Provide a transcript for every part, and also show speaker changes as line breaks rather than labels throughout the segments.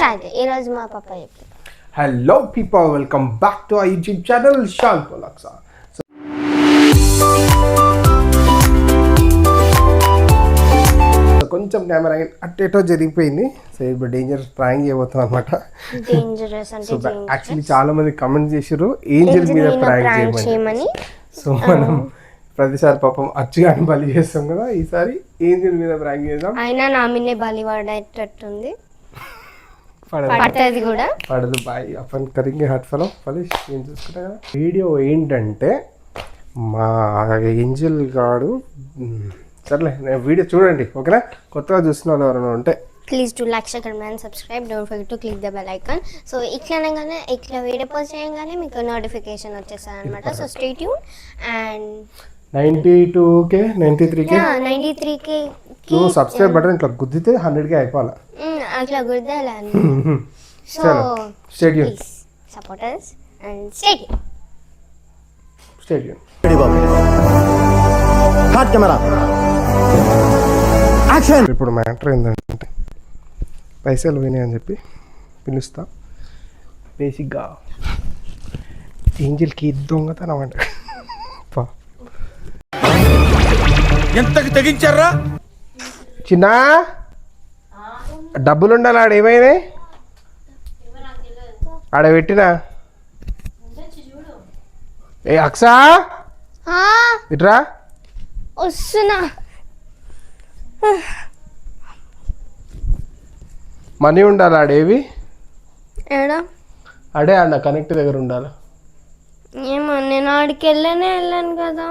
Start. ఈ రోజు మా పాప చెప్తారు.
Hello people, welcome back to our YouTube channel షాన్ పొలాక్సా. కొంచెం కెమెరా అట్టేటో జరిగిపోయింది. సో ఇప్పుడు డేంజరస్ ప్రాంక్ చేయబోతాం అనమాట. సో యాక్చువల్లీ చాలా మంది కమెంట్ చేసారు ఏంజల్ మీద ప్రాంక్ చేయమని. సో మనం ప్రతిసారి పాపం అచ్చుగాని బలి చేస్తాం కదా, ఈసారి ఏంజల్ మీద ప్రాంక్ చేద్దాం.
అయినా నా మీదే బలి పడేటట్టుంది. పడుతుంది కూడా
పడదు. బాయ్ అప్పని కరింగే హార్ట్ ఫలో పలిష్ ఏం చూసుకుంటా కదా. వీడియో ఏంటంటే మా ఏంజల్ గాడు, సర్లే వీడియో చూడండి ఓకేనా. కొత్తగా చూసిన వాళ్ళు ఎవరైనా ఉంటే
please to like, share and subscribe. Don't forget to click the bell icon. So ఇట్లా వీడియో పోస్ట్ చేయగానే మీకు నోటిఫికేషన్ వచ్చేస్తుంది అనమాట. So stay tune. And
92K 93K
93K
నువ్వు సబ్స్క్రైబ్ బటన్ ఇట్లా గుద్దితే 100K అయిపోవాలి.
అట్లా గుద్దాలి. So
stay tune,
support us and stay tuned.
Stay tune.
హాట్ కెమెరా యాక్షన్.
ఇప్పుడు మ్యాటర్ ఏంటంటే పైసలు పోయినాయి అని చెప్పి పిలుస్తా. బేసిక్గా ఏంజల్కి దొంగతనం అంటే
ఎంతకి తెగించారా
చిన్న డబ్బులు ఉండాలి. ఆడ ఏమైనాయి ఆడ పెట్టినా. ఏ అక్సా ఇట్రా
వస్తున్నా.
మనీ ఉండాలి ఆడేవి
ఏడా
అడే ఆడ కనెక్ట్ దగ్గర ఉండాలి.
ఏమో నేను ఆడికి వెళ్ళాను కదా.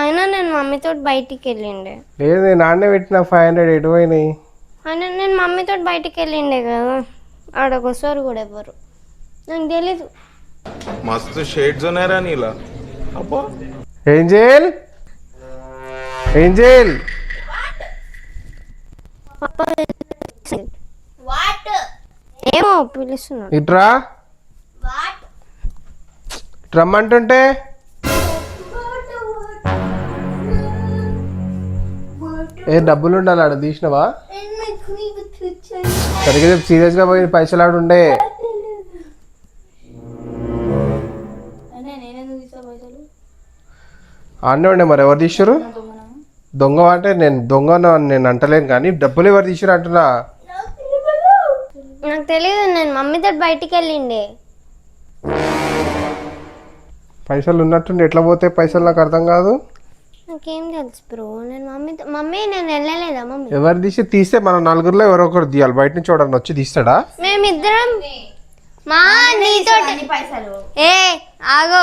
అయినా నేను మమ్మీతో బయటికి వెళ్ళిండే.
లేదు నేను ఆడనే పెట్టిన 500 ఎటు పోయినాయి.
అయినా నేను మమ్మీతో బయటికి వెళ్ళిండే కదా. ఆడకొస్తారు కూడా ఎవరు నాకు తెలీదు.
మస్తు షేడ్స్ ఉన్నాయరా నీలా. అబ్బా
ఏంజల్ ఏంజల్
ఏమో పిలుస్తున్నాడు.
ఇట్రా రమ్మంటుంటే ఏ డబ్బులు ఉండాలి ఆడ తీసినవా? సరిగ్గా చెప్పి సీరియస్గా పోయి పైసలు ఆడ ఉండే. ఆడనే ఉండే. మరి ఎవరు తీసారు? దొంగ అంటే నేను అంటలేను కానీ డబ్బులు ఎవరు తీసారు అంటున్నా.
నాకు తెలియదు. నేను మమ్మీతో బయటికి వెళ్ళిండే.
పైసలు ఉన్నట్టుండి ఎట్లా పోతే పైసలు నాకు అర్థం కాదు.
నాకేం తెలుసు బ్రో. నేను మమ్మీ నేను వెళ్ళలేదా. మమ్మీ
ఎవరు తీస్తే మన నలుగురిలో ఎవరో ఒకరు తీయాలి. బయట నుంచి చూడండి వచ్చి తీస్తాడా?
మేమిద్దరం మా నీతో పైసలు ఏ ఆగో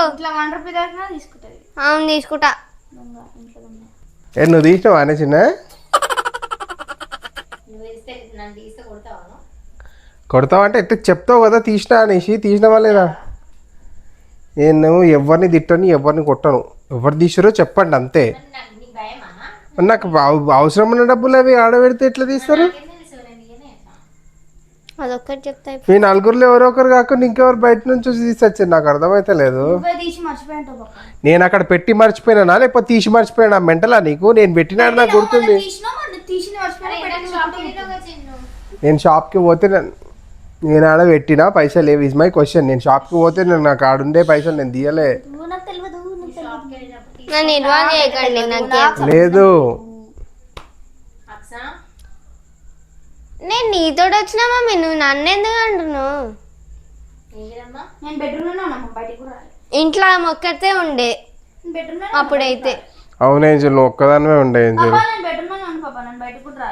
అవును తీసుకుంటా.
ఏ నువ్వు తీసినావా అనే చిన్న? కొడతావా అంటే ఎట్లా చెప్తావు కదా తీసినా అనేసి. తీసినవా లేదా? నేను ఎవరిని తిట్టను, ఎవరిని కొట్టను. ఎవరు తీసారో చెప్పండి అంతే. నాకు అవసరం ఉన్న డబ్బులు అవి ఆడబెడితే ఎట్లా తీస్తారు?
అదొక్కటి చెప్తా.
మీ నలుగురిలో ఎవరో ఒకరు కాకుండా ఇంకెవరు బయట నుంచి తీసుకొచ్చారు నాకు అర్థమైతే లేదు. నేను అక్కడ పెట్టి మర్చిపోయినా లేకపోతే తీసి మర్చిపోయినా? మెంటలా నీకు? నేను పెట్టినాడు నాకు గుర్తుంది. నేను షాప్కి పోతే నేను ఆడ పెట్టినా పైసలు లేవు. Is my question. నేను షాప్కి పోతే నాకు ఆడుండే పైసలు నేను తీయలే. లేదు
నేను నీతో వచ్చినా మమ్మీ. నువ్వు నన్ను ఎందుకు అంటున్నావు? ఇంట్లో మొక్కతే ఉండే అప్పుడైతే.
అవును ఏంజల్, నువ్వు ఒక్కదానివే ఉండే ఏంజల్.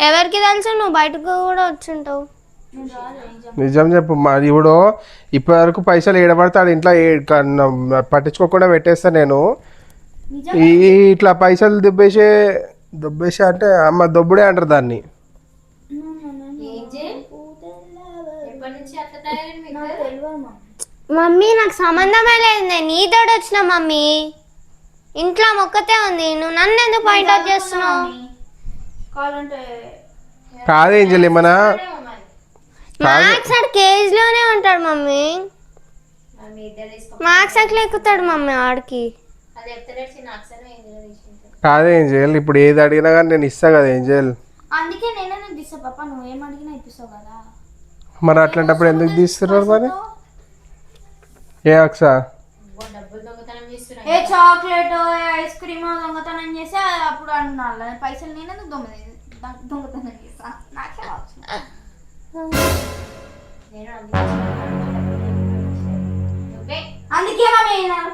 ఎవరికి తెలుసు నువ్వు బయటకు కూడా వచ్చుంటావు.
నిజం చెప్పు. మరి ఇప్పుడు ఇప్పటి వరకు పైసలు ఏడబడతాడు ఇంట్లో పట్టించుకోకుండా పెట్టేస్తా నేను. ఇట్లా పైసలు దొబ్బేసే అంటే అమ్మ దొబ్బుడే అంటారు దాన్ని.
మమ్మీ నాకు సంబంధమే లేదు. నేను నీతో వచ్చిన మమ్మీ. ఇంట్లో మొక్కతే ఉంది. నువ్వు నన్ను ఎందుకు పాయింట్ అవుట్ చేస్తున్నావు?
కాదు ఏంజల్ ఏమన్నా
మార్క్స్ ఆడు కేజ్ లోనే ఉంటాడు మమ్మీ. మార్క్స్ అట్లా ఎక్కుతాడు మమ్మీ ఆడికి.
కాదు ఏంజల్, ఇప్పుడు ఏది అడిగినా కానీ నేను ఇస్తా కదా ఏంజల్.
అందుకే నేనే నీకు ఇస్తా పాప. నువ్వు ఏం అడిగినా ఇప్పిస్తావు కదా.
మరి అట్లాంటప్పుడు ఎందుకు తీస్తున్నారు మరి? ఏ అక్ష
ఏ చాక్లెట్ ఐస్ క్రీమ్ దొంగతనం చేసి అప్పుడు అంటున్నా పైసలు నేను దొంగతనం చేస్తా నాకే అందుకే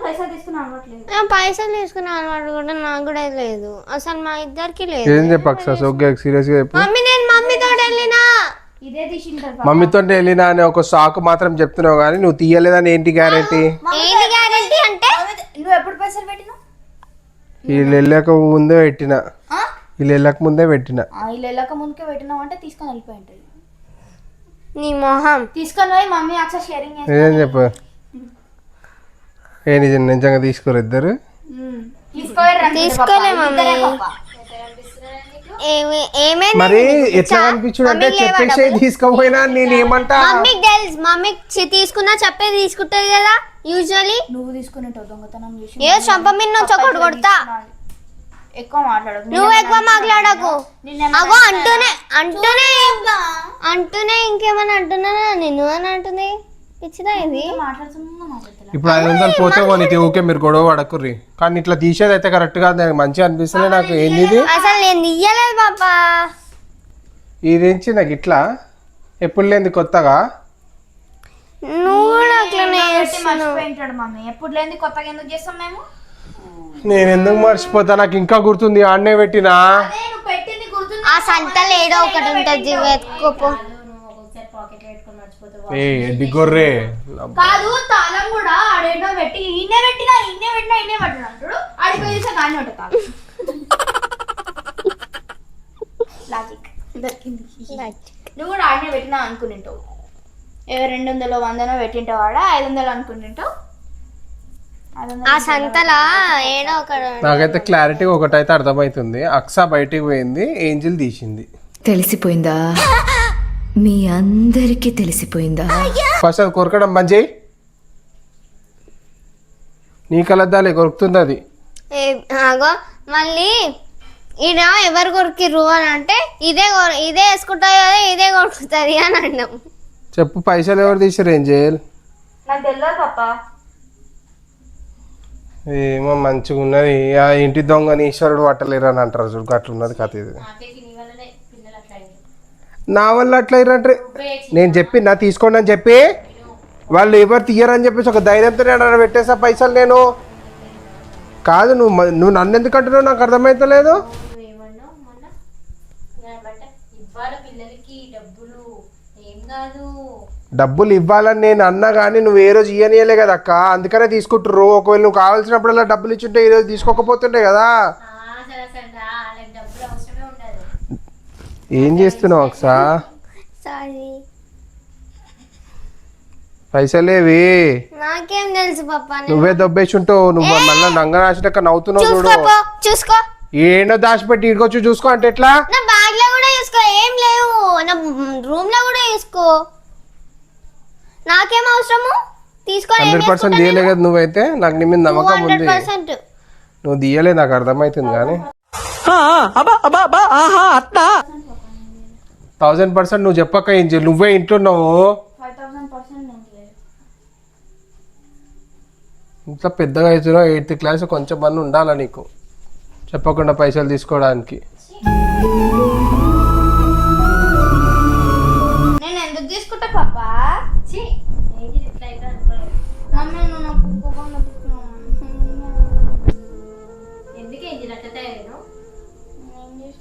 పైసలు తీసుకుని అలవాట్లేదు.
పైసలు తీసుకునే అలవాటు కూడా నాకు కూడా లేదు అసలు, మా ఇద్దరికి లేదు.
ఏం చెప్పు అక్ష, సోగ్గా సీరియస్గా చెప్పు.
మమ్మీ నేను మమ్మీతో వెళ్ళినా,
ఇదే తీసింటారు
మమ్మీతో వెళ్ళినా అని ఒక సాకు మాత్రం చెప్తున్నావు కానీ నువ్వు తీయలేదని ఏంటి గ్యారెంటీ?
ఏంటి గ్యారెంటీ అంటే?
నువ్వు ఎప్పుడు పైసలు పెట్టినావు?
వీళ్ళు వెళ్ళక ముందే పెట్టిన, వీళ్ళు వెళ్ళక ముందే పెట్టిన.
వీళ్ళు వెళ్ళక ముందుకే పెట్టినావు అంటే తీసుకొని వెళ్ళిపోయి ఉంటుంది.
నీ మొహం
తీసుకొని పోయి మమ్మీ అక్ష షేరింగ్ చేసి
ఏం చెప్పు? ఏ నిజంగా తీసుకోరు ఇద్దరు?
తీసుకోలే మమ్మీ.
మరి ఎట్లా అనిపించుడు అంటే చెప్పేసి తీసుకోపోయినా నేను ఏమంటా?
మమ్మీకి తెలుసు, మమ్మీకి తీసుకున్నా చెప్పే తీసుకుంటది కదా యూజువల్లీ.
నువ్వు తీసుకునేటావు దొంగతనం చేసి.
ఏ చంప మీద నుంచి ఒకటి కొడతా.
ఎక్కువ మాట్లాడకు.
నువ్వు ఎక్కువ మాట్లాడకు. అగో అంటూనే ఇంకేమన్నా అంటున్నానా నిన్ను అని అంటుంది. పిచ్చిదా ఇది?
ఇప్పుడు 500 పోతే కొని ఓకే, మీరు గొడవ పడకుర్రి. కానీ ఇట్లా తీసేది అయితే కరెక్ట్ కాదు, నాకు మంచిగా అనిపిస్తుంది. నాకు ఏంది ఇది
అసలు నేను తీయలేదు పాపా.
ఈ రేంజ్ నాకు ఇట్లా ఎప్పుడు లేని కొత్తగా.
నువ్వు కూడా అట్లనే
మర్చిపోయింటాడు మమ్మీ. ఎప్పుడు లేని కొత్తగా ఎందుకు చేస్తాం మేము?
నేను ఎందుకు మర్చిపోతా, నాకు ఇంకా గుర్తుంది. ఆడనే పెట్టినా
నువ్వు పెట్టింది గుర్తుంది.
ఆ సంతలో ఏదో ఒకటి ఉంటుంది వెతుకోపో.
ఏ ఎడ్డి గొర్రె
కాదు తాళం కూడా ఆడేటో పెట్టి ఇన్నే పెట్టినా అంటాడు. ఆడిపోయి చూసా కానీ ఉంటుంది లాజిక్ దొరికింది. నువ్వు కూడా ఆడనే పెట్టినా అనుకునింటావు. 200 100 పెట్టింటావు, ఆడ 500 అనుకుంటుంటావు.
ఆ సంతలా ఏదో ఒకటి.
నాకైతే క్లారిటీగా ఒకటైతే అర్థమవుతుంది. అక్స బయటికి పోయింది, ఏంజిల్ తీసింది.
తెలిసిపోయిందా? మీ అందరికీ తెలిసిపోయిందా?
ఫస్ట్ అది కొరకడం బంద్ చేయి. నీ కలద్దాలే కొరుకుతుంది అది.
ఆగో మళ్ళీ ఈడ ఎవరు కొరికిర్రు అని అంటే ఇదే వేసుకుంటుంది కదా, ఇదే కొరుకుతుంది అని అన్నాం.
చెప్పు, పైసలు ఎవరు తీసారు ఏంజల్?
నాకు తెలియదు పాప.
ఏమో మంచిగా ఉన్నది. ఆ ఇంటి దొంగని ఈశ్వరుడు పట్టలేరు అని అంటారు చూడు, అట్లున్నది కథ ఇది. నా వల్ల అట్లా అంటే నేను చెప్పినా తీసుకోండి అని చెప్పి, వాళ్ళు ఎవరు తీయరని చెప్పేసి ఒక ధైర్యంతో నేను పెట్టేసా పైసలు. నేను కాదు, నువ్వు నన్ను ఎందుకు అంటున్నావు నాకు అర్థమవుతలేదు. డబ్బులు ఇవ్వాలని నేను అన్నా కానీ నువ్వు ఏ రోజు ఇయ్యనియలే కదా అక్క, అందుకనే తీసుకుంటారు. ఒకవేళ నువ్వు కావాల్సినప్పుడల్లా డబ్బులు ఇచ్చుంటే ఈ రోజు తీసుకోకపోతుండే కదా. ఏం చేస్తున్నావు అక్సా? పైసలేవి
నాకేం తెలుసు పాపా.
నువ్వే దొబ్బేసి ఉంటావు. నువ్వు మళ్ళీ నంగనాశక నవ్వుతున్నావు చూడు.
చూసుకో
ఏంటో దాచిపెట్టి ఇడికొచ్చి చూసుకో అంటే ఎట్లా?
నా బ్యాగ్ లో కూడా చూసుకో, ఏం లేవు. నా రూమ్ లో కూడా చూసుకో, నాకేం అవసరము. తీసుకో.
100% తీయలే కదా నువ్వైతే. నాకు నీ మీద నమ్మకం ఉంది. నువ్వు తీయలే, నాకు అర్థమవుతుంది. కానీ 1000% నువ్వు చెప్పక ఏం చేయాలి? నువ్వే ఇంట్లో ఉన్నావు.
5000%
ఇంట్లో పెద్దగా అవుతున్నావు, 8th క్లాస్, కొంచెం పని ఉండాలా నీకు చెప్పకుండా పైసలు తీసుకోవడానికి.
నేను ఎందుకు తీసుకుంటా పాపా? మమ్మీ నువ్వు నాకు కోపంగా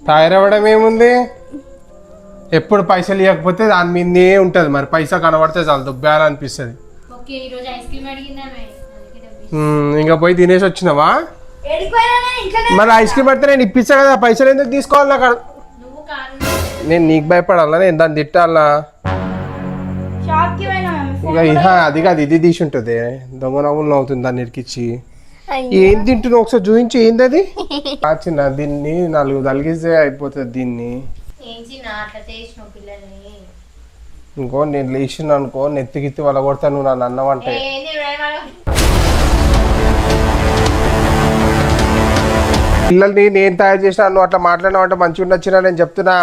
తయారవ్వడం ఏముంది? ఎప్పుడు పైసలు ఇవ్వకపోతే దాని మీదే ఉంటుంది. మరి పైసా కనబడితే చాలు దుబ్బాలనిపిస్తుంది. ఇంకా పోయి తినేసి వచ్చినావా? మరి ఐస్ క్రీమ్ పడితే నేను ఇప్పిస్తా కదా, పైసలు ఎందుకు తీసుకోవాలి? నాకు నేను నీకు భయపడాలా? నేను దాన్ని తిట్టాలా? ఇక అది కాదు, ఇది తీసి ఉంటుంది. దొంగ నవ్వులు అవుతుంది దాన్ని ఇరికిచ్చి. ఏం తింటున్నావు ఒకసారి చూపించి. ఏంది అది? చిన్న దీన్ని 4 తలిగిస్తే అయిపోతుంది. దీన్ని ఇంకో నేను లేచిన అనుకో, నెత్తికిత్తి వాళ్ళ కొడతా. నువ్వు నన్ను అన్నవంటే పిల్లల్ని నేను తయారు చేసిన, నువ్వు అట్లా మాట్లాడినావంటే మంచిగా ఉండొచ్చినా నేను చెప్తున్నా.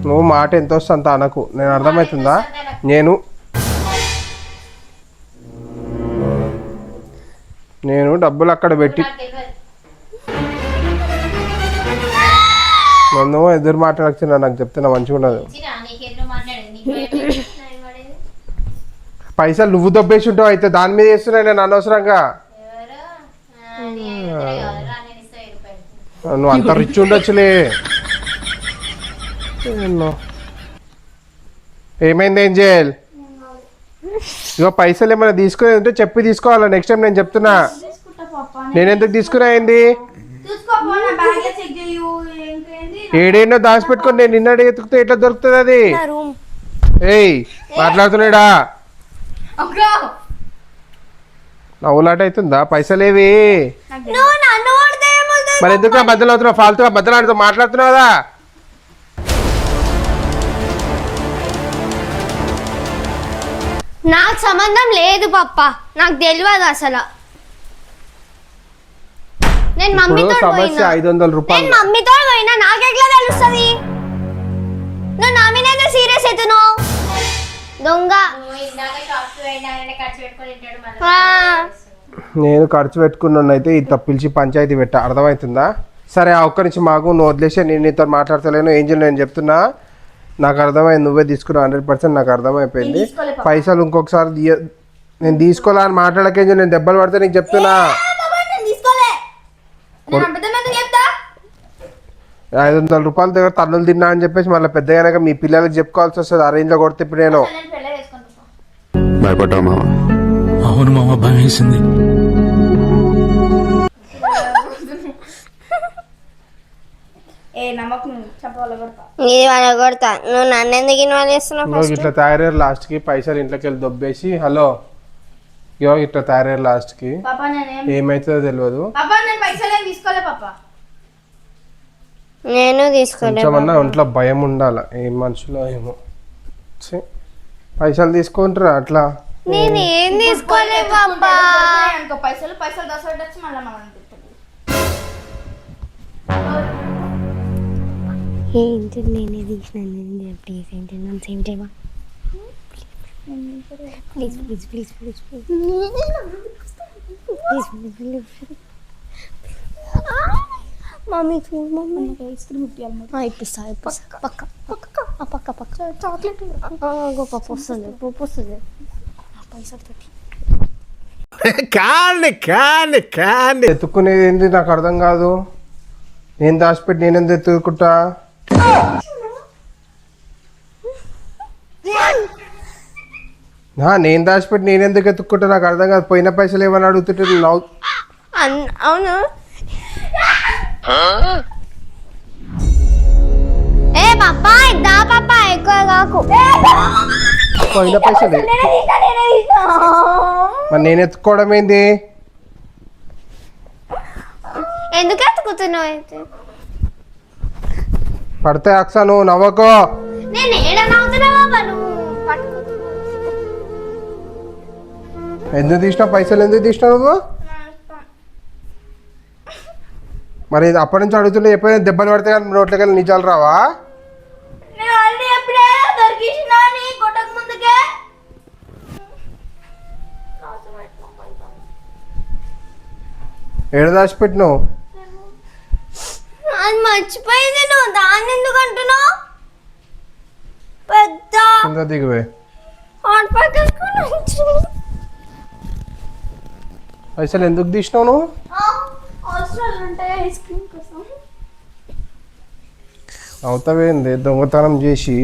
నువ్వు మాట ఎంత వస్తే అంత అనకు, నేను అర్థమవుతుందా? నేను డబ్బులు అక్కడ పెట్టి నన్ను ఎదురు మాట్లాడుతున్నా, నాకు చెప్తున్నా మంచిగా ఉండదు. పైసలు నువ్వు దొబ్బేసి ఉంటావు, అయితే దాని మీద చేస్తున్నా నేను అనవసరంగా. నువ్వు అంత రిచ్ ఉండొచ్చులే. ఏమైంది ఏంజెల్? ఇగో పైసలు ఏమైనా తీసుకునేది ఉంటే చెప్పి తీసుకోవాలా నెక్స్ట్ టైం, నేను చెప్తున్నా. నేను ఎందుకు తీసుకున్నా ఏంది? ఏడేనో దాచిపెట్టుకొని నేను నిన్నటి ఎత్తుకుతే ఎట్లా దొరుకుతుంది అది? ఏయ్ మాట్లాడుతున్నాడా? నవ్వులాట అవుతుందా? పైసలేవి మరి ఎందుకు మధ్యలో అవుతున్నావు? ఫాల్తుగా మధ్యలో ఆడుతూ మాట్లాడుతున్నావు కదా.
నాకు సంబంధం లేదు పప్ప, నాకు తెలియదు అసలు. నేను మమ్మీతో
సమస్య 500 రూపాయలు.
మమ్మీతో పోయినా నాకెట్లా తెలుస్తుంది? నువ్వు నా మీద సీరియస్ అవుతున్నావు దొంగ.
నేను ఖర్చు పెట్టుకున్నాను అయితే ఈ తప్పిల్చి పంచాయతీ పెట్టా, అర్థమవుతుందా? సరే ఆ ఒక్క నుంచి మాకు నువ్వు వదిలేసే, నేను నీతో మాట్లాడతలేను. ఏం చేయాలి నేను చెప్తున్నా, నాకు అర్థమైంది. నువ్వే తీసుకున్నావు 100%, నాకు అర్థమైపోయింది. పైసలు ఇంకొకసారి నేను తీసుకోలే అని మాట్లాడకేం, నేను దెబ్బలు పడితే నీకు చెప్తున్నా. 500 రూపాయల దగ్గర తన్నులు తిన్నా అని చెప్పేసి మళ్ళీ పెద్దగా మీ పిల్లలకి చెప్పుకోవాల్సి వస్తుంది. ఆ రేంజ్లో కొడితే ఇప్పుడు నేను
భయపడ్డా మామ? అవును మామ, భయం వేసింది.
ఇది వాళ్ళ కొడతా. నువ్వు నన్ను ఎందుకు ఇన్వాల్వ్ చేస్తున్నావు?
ఇట్లా తయారయ్యారు లాస్ట్కి, పైసలు ఇంట్లోకి వెళ్ళి దొబ్బేసి హలో ఇగో ఇట్లా తయారయ్యారు లాస్ట్కి. ఏమైతుందో తెలియదు.
నేను తీసుకోలేదు.
కొంచెమన్నా ఒంట్లో భయం ఉండాలి. ఏం మనుషులో ఏమో. పైసలు తీసుకుంటారా అట్లా?
నేను ఏం తీసుకోలేదు పాపా.
పైసలు పైసలు దసరొచ్చి మళ్ళీ మనం
ఏంటి నేనే తీసినాను. ప్లీజ్ ఏంటి నన్ను సేమ్ చేయమా please please please please please please. Mummy చూడు, మమ్మీ ఐస్ క్రీమ్ ఇప్పిస్తా ఇప్పిస్తా. పక్క పక్క పక్క పక్క చాక్లెట్ పప్పు వస్తుంది, పప్పు వస్తుంది. పైసలు పెట్టి
ఎత్తుకునేది ఏంటి నాకు అర్థం కాదు. నేను దాచిపెట్టి నేను ఎందుకు ఎత్తుకుంటా? నేను దాచిపెట్టి నేను ఎందుకు ఎత్తుక్కుంటా నాకు అర్థం కాదు. పోయిన పైసలు ఏమని అడుగుతుంటే
అవును. ఏ పాపా ఇద్దా పాపా, ఎక్కువ కాకు.
పోయిన పైసలు మరి నేను ఎత్తుకోవడం ఏంది?
ఎందుకు ఎత్తుకుతున్నావు? అయితే
పడితే అక్సా నువ్వు నవ్వకో.
నేను ఏడ నవ్వుతున్నా బాబా, నువ్వు
ఎందుకు తీసినావు? పైసలు ఎందుకు తీసినావు నువ్వు? మరి అప్పటి నుంచి అడుగుతుంటే ఎప్పుడైనా దెబ్బలు పడితే కానీ నోట్లోకి వెళ్ళి నిజాలు రావా? ఏడు దాచిపెట్టినావు?
అది మర్చిపోయింది. నువ్వు దాన్ని ఎందుకు అంటున్నావు? పెద్ద
కింద దిగువే. పైసలు ఎందుకు తీసినావు నువ్వు? నవ్వుతావేంది దొంగతనం చేసి?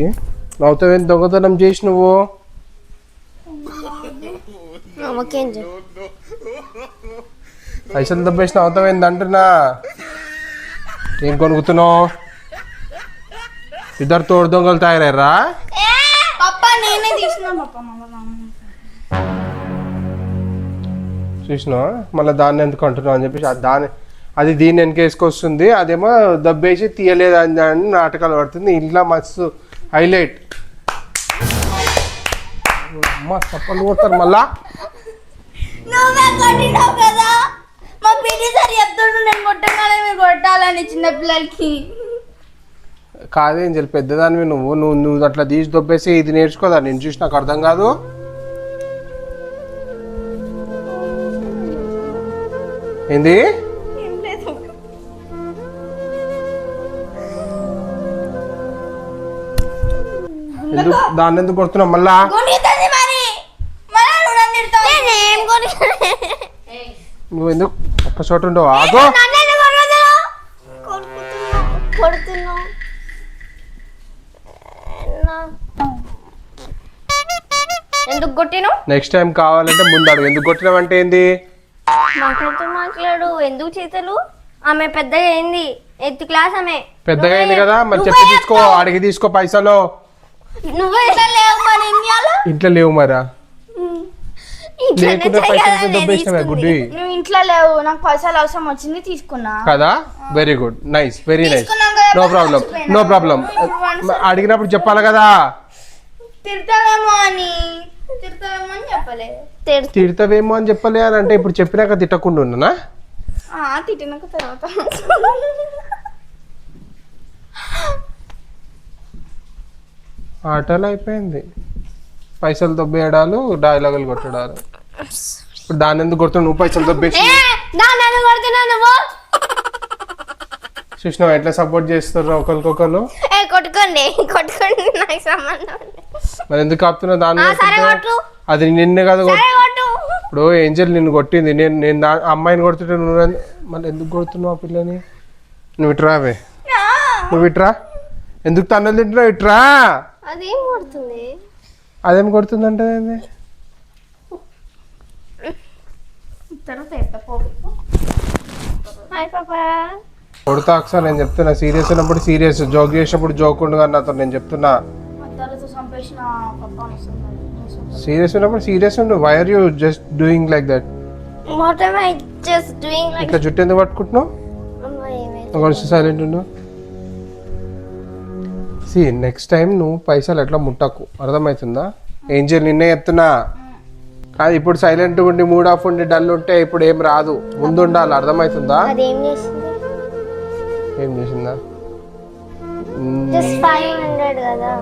నవ్వుతావేంది దొంగతనం చేసి నువ్వు? పైసలు దబ్బేసి నవ్వుతావేంది అంటున్నా. ఏం కొనుక్కుతున్నావు? ఇద్దరు తోడు దొంగలు తయారయ్యారా? చూసినా మళ్ళీ దాన్ని ఎందుకు అంటున్నావు అని చెప్పేసి అది దీన్ని వెనకేసుకొస్తుంది. అదేమో దబ్బేసి తీయలేదు అని నాటకాలు పడుతుంది. ఇంట్లో మస్తు హైలైట్. అమ్మ చప్పలు కొడతారు మళ్ళా.
మా పీటీ సార్ చెప్తుండు నేను కొట్టగానే మీరు కొట్టాలని చిన్నపిల్లలకి.
కాదు ఏంజల్, పెద్దదానివి నువ్వు నువ్వు నువ్వు అట్లా తీసి దొబ్బేసి ఇది నేర్చుకోదా? నేను చూసి నాకు అర్థం కాదు. ఏంది ఎందుకు దాన్ని ఎందుకు కొడుతున్నావు మళ్ళా?
కొనితది మరి మళ్ళా నువ్వు నన్ను తిడతావు.
నేనేం
నువ్వు ఎందుకు ఒక్క చోట ఉండవు? ఆగో
కొడుతున్నావు. ఎందుకు కొట్టినావు?
నెక్స్ట్ టైం కావాలంటే ముందు అడుగు. ఎందుకు కొట్టినావంటే ఏంది?
మాట్లాడు. ఎందుకు చేతలు? ఆమె పెద్దగా అయింది, 8th క్లాస్ ఆమె.
పెద్దగా అయింది కదా, మరి చెప్పి తీసుకో, అడిగి తీసుకో పైసలు.
నువ్వే
లేవు మరి ఇండియాలో.
ఇంట్లో లేవు మరా? లేకుండా పైసలు దొబ్బేసినావా గుడ్డి?
నువ్వు ఇంట్లో లేవు, నాకు పైసలు అవసరం వచ్చింది తీసుకున్నా
కదా. Very good, nice, very nice,
తీసుకున్నాం కదా,
నో ప్రాబ్లం, నో ప్రాబ్లం. అడిగినప్పుడు చెప్పాలి కదా.
తిడతావేమో అని చెప్పలే.
తిడతావేమో అని చెప్పలే అని అంటే ఇప్పుడు చెప్పినాక తిట్టకుండా ఉన్నానా?
తిట్టినాక తర్వాత
ఆటలు అయిపోయింది. పైసలు దొబ్బేయడాలు, డైలాగులు కొట్టడాలు. ఇప్పుడు దాన్ని ఎందుకు కొడుతున్నావు? నువ్వు పైసలు దొబ్బేసి చూసినావు ఎట్లా సపోర్ట్ చేస్తారు ఒకరికొకరు.
కొట్టుకోండి కొట్టుకోండి, నాకు సంబంధం.
మరి ఎందుకు ఆపుతున్నావు దాన్ని? అది నిన్నే కదా ఇప్పుడు ఏంజల్ నిన్ను కొట్టింది, నేను అమ్మాయిని కొడుతుంటే నువ్వు మళ్ళీ ఎందుకు కొడుతున్నావు ఆ పిల్లని? నువ్వు ఇట్రావే, నువ్వు ఇట్రా. ఎందుకు తన్నులు తింటున్నావు? ఇట్రా.
అదేం కొడుతుంది?
అదేం కొడుతుందంటే కొడతా ఒకసారి. నేను చెప్తున్నా, సీరియస్ ఉన్నప్పుడు సీరియస్, జోక్ చేసినప్పుడు జోక్ ఉండగా నాతో నేను చెప్తున్నా. సీరియస్ ఉన్నప్పుడు సీరియస్ ఉండు. Why are you just doing like that?
What am I just doing like?
ఇట్లా జుట్టు ఎందుకు పట్టుకుంటున్నావు? కొంచెం సైలెంట్ ఉండు. సి నెక్స్ట్ టైం నువ్వు పైసలు ఎట్లా ముట్టకు, అర్థమవుతుందా? ఏంజల్ నిన్నే చెప్తున్నా. కాదు ఇప్పుడు సైలెంట్గా ఉండి మూడ్ ఆఫ్ ఉండి డల్ ఉంటే ఇప్పుడు ఏం రాదు, ముందు ఉండాలి, అర్థమవుతుందా?
అదేం చేసింది?
ఏం చేసిందా?
జస్ట్ 500 కదా.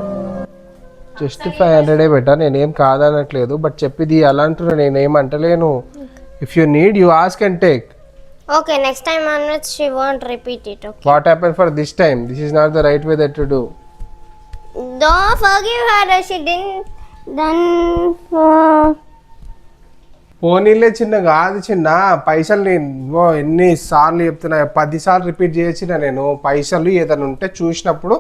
జస్ట్ 500 పెట్టా, నేనేం కాదనట్లేదు. బట్ చెప్పిది అలా అంటున్నా, నేనేం అంటలేను. If you need you ask and take.
Okay, next time onwards she won't repeat it. Okay.
What happened for this time? This is not the right way that to do.
Don't forgive her. She didn't done.
పోనీలే చిన్న కాదు చిన్న, పైసలు నేను ఎన్నిసార్లు చెప్తున్నా, 10 సార్లు repeat చేయొచ్చిన నేను. పైసలు ఏదైనా ఉంటే చూసినప్పుడు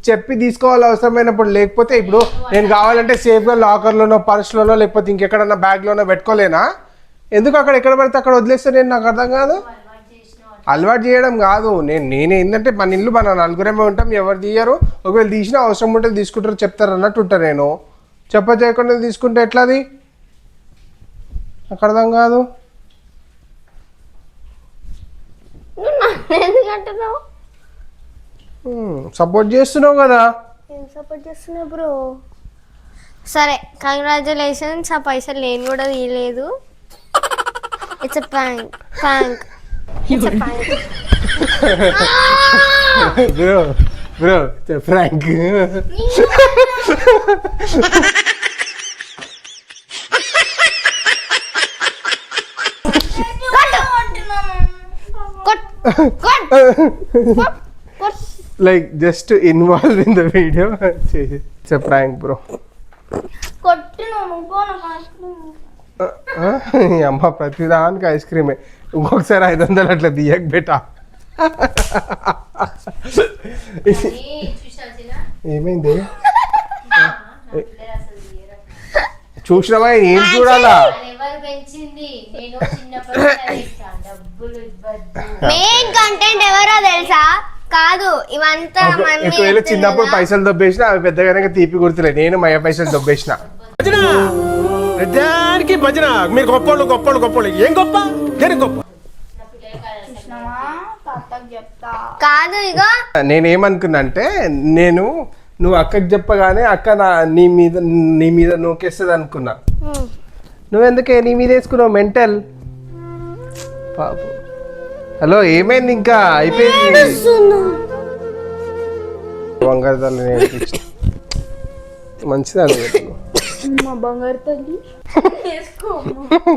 చెప్పి తీసుకోవాలి అవసరమైనప్పుడు. లేకపోతే ఇప్పుడు నేను కావాలంటే సేఫ్గా లాకర్లోనో పర్స్లోనో లేకపోతే ఇంకెక్కడన్నా బ్యాగ్లోనో పెట్టుకోలేనా? ఎందుకు అక్కడ ఎక్కడ పడితే అక్కడ వదిలేస్తే నేను? నాకు అర్థం కాదు. అలవాటు చేయడం కాదు, నేను ఏంటంటే మన ఇల్లు మన నలుగురేమే ఉంటాం, ఎవరు తీయరు. ఒకవేళ తీసినా అవసరం ఉంటే తీసుకుంటారు, చెప్తారు అన్నట్టు ఉంటా. నేను చేయకుండా తీసుకుంటే ఎట్లాది? నాకు అర్థం కాదు. సపోర్ట్ చేస్తున్నావు కదా.
ఏం సపోర్ట్ చేస్తున్నా బ్రో? సరే, కంగ్రాచులేషన్స్. ఆ పైసలు నేను కూడా తీయలేదు. It's a prank. It's a prank.
Bro, it's a prank. Like just to involve in the video. It's a prank, bro. అమ్మ ప్రతిదానికి ఐస్ క్రీమే. ఇంకొకసారి 500 అట్లా దియక్ బేటా. ఏమైంది? చూసినావా? ఏం చూడాలా?
మెయిన్ కంటెంట్ ఎవరో తెలుసా? కాదు, ఇవంతా
ఒకవేళ చిన్నప్పుడు పైసలు దొబ్బేసిన అవి పెద్దగానే తీపి గుర్తులే. నేను మయ పైసలు దొబ్బేసిన.
దానికి భజన. మీరు గొప్పోళ్ళు గొప్పోళ్ళు గొప్పోళ్ళు. ఏం గొప్ప? దేనికి గొప్ప?
కాదు. ఇక
నేనేమనుకున్నా అంటే, నువ్వు అక్కకి చెప్పగానే అక్క నీ మీద నూకేస్తుంది అనుకున్నా. నువ్వెందుకే నీ మీద వేసుకున్నావు మెంటల్? పాపం హలో ఏమైంది ఇంకా అయిపోయింది బంగారు తల్లి నేర్పించి మంచిదా
మా బంగారు తల్లి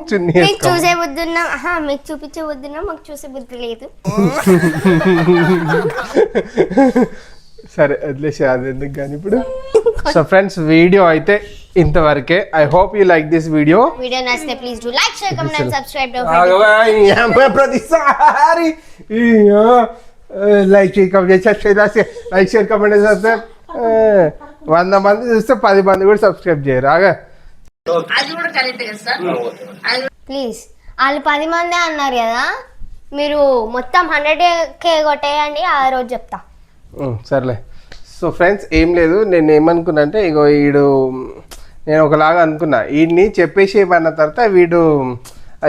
చున్నీ
మీకు చూసే బుద్ధి ఉన్నా మీకు చూపించే బుద్ధి ఉన్నా మాకు చూసే బుద్ధి లేదు.
సరే వదిలేసి అది ఎందుకు కానీ ఇప్పుడు. సో ఫ్రెండ్స్ వీడియో అయితే ఇంతవరకే. I hope you like this video.
Video నచ్చితే please do like share comment and subscribe.
ప్రతిసారి లైక్ షేర్ కామెంట్ చేస్తే 100 మంది చూస్తే 10 మంది కూడా సబ్స్క్రైబ్ చేయరు. ఆగా
ప్లీజ్ వాళ్ళు 10 మందే అన్నారు కదా, మీరు మొత్తం 100K కొట్టేయండి, ఆ రోజు చెప్తా.
సర్లే. సో ఫ్రెండ్స్ ఏం లేదు, నేను ఏమనుకున్నా అంటే ఇగో వీడు నేను ఒకలాగా అనుకున్నా, వీడిని చెప్పేసి ఏమన్న తర్వాత వీడు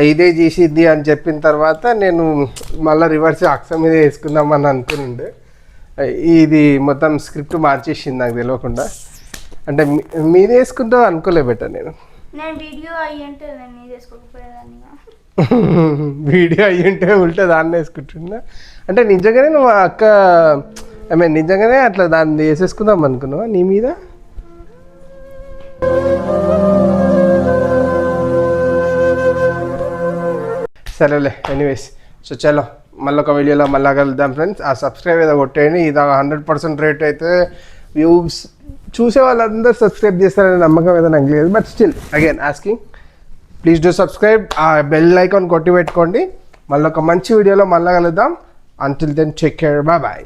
ఇదే చేసిద్ది అని చెప్పిన తర్వాత నేను మళ్ళీ రివర్స్ అక్షం మీద వేసుకుందామని అనుకునిండే. ఇది మొత్తం స్క్రిప్ట్ మార్చేసింది నాకు తెలియకుండా. అంటే మీరే వేసుకుంటావు అనుకోలే బెట్ట నేను
వీడియో అయ్యంటే నేను చేసుకోకపోయేదాన్ని.
వీడియో అయ్యింటే ఉల్టా దాన్ని వేసుకుంటున్నా. అంటే నిజంగానే నువ్వు అక్క ఐ మీన్ నిజంగానే అట్లా దాన్ని వేసేసుకుందాం అనుకున్నావా నీ మీద? సరేలే ఎనీవేస్. సో చలో మళ్ళీ ఒక వీడియోలో మళ్ళీ కలుద్దాం ఫ్రెండ్స్. ఆ సబ్స్క్రైబ్ ఏదో కొట్టేయండి. ఇది 100% రేట్ అయితే వ్యూస్ చూసే వాళ్ళందరూ సబ్స్క్రైబ్ చేస్తారనే నమ్మకం ఏదో నాకు లేదు. But still again asking, please do subscribe. ఆ బెల్ ఐకాన్ కొట్టి పెట్టుకోండి. మళ్ళీ ఒక మంచి వీడియోలో మళ్ళీ కలుద్దాం. Until then take care, bye bye.